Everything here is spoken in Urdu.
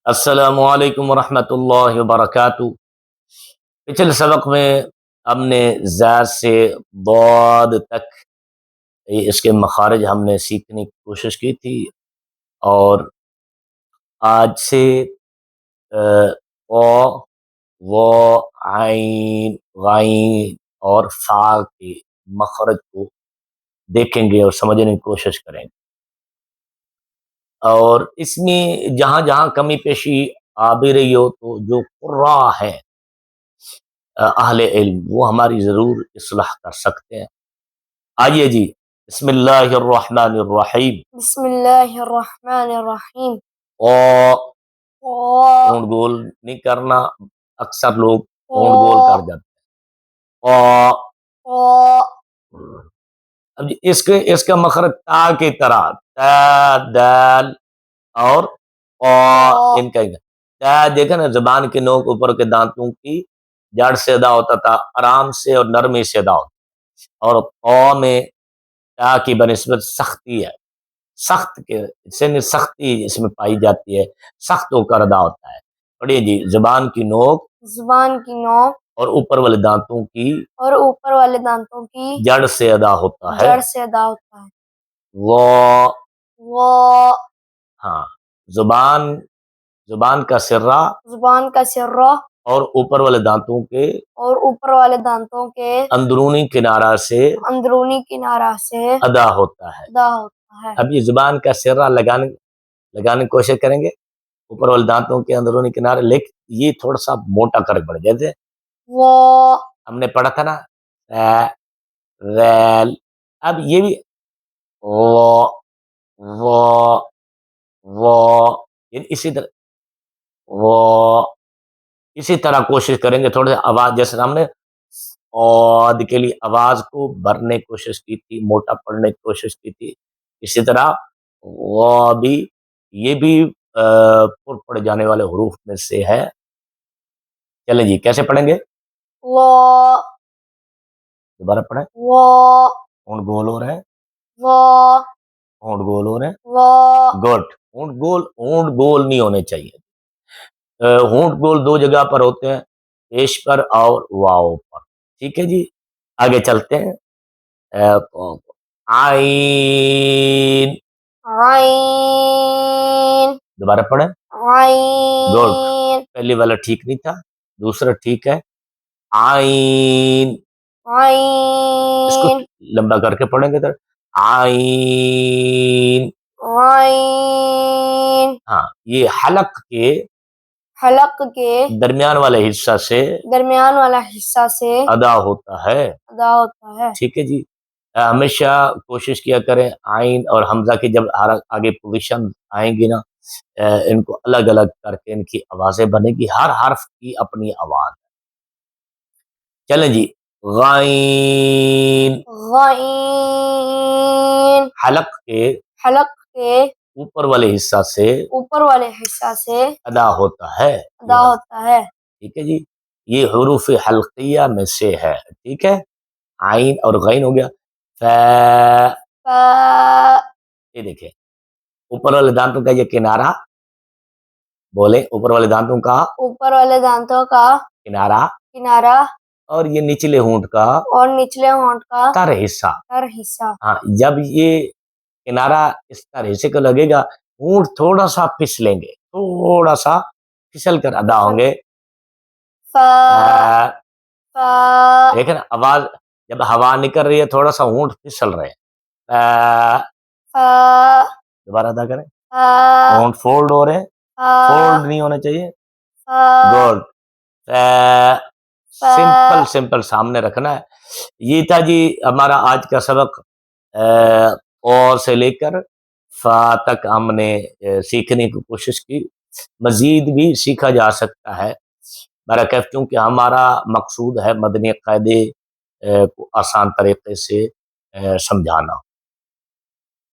السلام علیکم ورحمۃ اللہ وبرکاتہ۔ پچھلے سبق میں ہم نے زاد سے ضاد تک اس کے مخارج ہم نے سیکھنے کی کوشش کی تھی، اور آج سے او و عین غین اور فا کے مخرج کو دیکھیں گے اور سمجھنے کی کوشش کریں گے، اور اس میں جہاں جہاں کمی پیشی آ بھی رہی ہو تو جو قراء ہیں اہل علم وہ ہماری ضرور اصلاح کر سکتے ہیں۔ آئیے جی، بسم اللہ الرحمن الرحیم۔ بسم اللہ الرحمن الرحیم۔ او او اونٹ گول نہیں کرنا، اکثر لوگ اونٹ گول کر جاتے ہیں۔ او او اب جی اس کا مخرج تا کی طرح، تا دال اور او ان کا تا دیکھا نا، زبان کے نوک اوپر کے دانتوں کی جڑ سے ادا ہوتا تھا، آرام سے اور نرمی سے ادا ہوتا، اور او میں تا کی بنسبت سختی ہے، سخت کے سختی اس میں پائی جاتی ہے، سخت ہو کر ادا ہوتا ہے۔ پڑھیے جی، زبان کی نوک اور اوپر والے دانتوں کی جڑ سے ادا ہوتا ہے، وہ ہاں، زبان کا سرہ اور اوپر والے دانتوں کے اندرونی کنارہ سے ادا ہوتا ہے۔ اب یہ زبان کا سرہ لگانے کی کوشش کریں گے، اوپر والے دانتوں کے اندرونی کنارے، لیکن یہ تھوڑا سا موٹا کر پڑ جیسے ہم نے پڑھا تھا نا ریل، اب یہ بھی اسی طرح کوشش کریں گے، تھوڑے آواز جیسے ہم نے عود کے لیے آواز کو بھرنے کی کوشش کی تھی، موٹا پڑھنے کی کوشش کی تھی، اسی طرح وہ بھی، یہ بھی پر پڑے جانے والے حروف میں سے ہے۔ چلیں جی، کیسے پڑھیں گے؟ دوبارہ پڑھیں۔ اونٹ گول ہو رہے ہیں، اونٹ گول ہو رہے ہیں، گڈ۔ اونٹ گول نہیں ہونے چاہیے، ہونٹ گول دو جگہ پر ہوتے ہیں، پیش پر اور واو پر، ٹھیک ہے جی۔ آگے چلتے ہیں، عین، دوبارہ پڑھیں، گڈ۔ پہلی والا ٹھیک نہیں تھا، دوسرا ٹھیک ہے، عین، اس کو لمبا کر کے پڑھیں گے تو عین، ہاں، یہ حلق کے درمیان والے حصہ سے ادا ہوتا ہے، ٹھیک ہے جی۔ ہمیشہ کوشش کیا کریں عین اور حمزہ کی جب آگے پوزیشن آئیں گی نا، ان کو الگ الگ کر کے ان کی آوازیں بنے گی، ہر حرف کی اپنی آواز۔ چلیں جی، غین، حلق کے اوپر والے حصہ سے ادا ہوتا ہے، ٹھیک ہے جی۔ یہ حروف حلقیہ میں سے ہے، ٹھیک ہے۔ عین اور غین ہو گیا، یہ دیکھیں اوپر والے دانتوں کا یہ کنارہ، بولے اوپر والے دانتوں کا کنارہ، اور یہ نچلے ہونٹ کا تر حصہ، ہاں، جب یہ کنارہ اس طرح حصے کو لگے گا، ہونٹ تھوڑا سا پھسلیں گے، تھوڑا سا پھسل کر ادا ہوں گے۔ لیکن آواز جب ہوا نکل رہی ہے تھوڑا سا ہونٹ پھسل رہے ہیں، دوبارہ ادا کریں، ہونٹ فولڈ ہو رہے ہیں، فولڈ نہیں ہونا چاہیے، گڈ۔ سمپل سامنے رکھنا ہے۔ یہ تھا جی ہمارا آج کا سبق، او سے لے کر فا تک ہم نے سیکھنے کی کوشش کی، مزید بھی سیکھا جا سکتا ہے، برکت، کیونکہ ہمارا مقصود ہے مدنی قاعدے کو آسان طریقے سے سمجھانا۔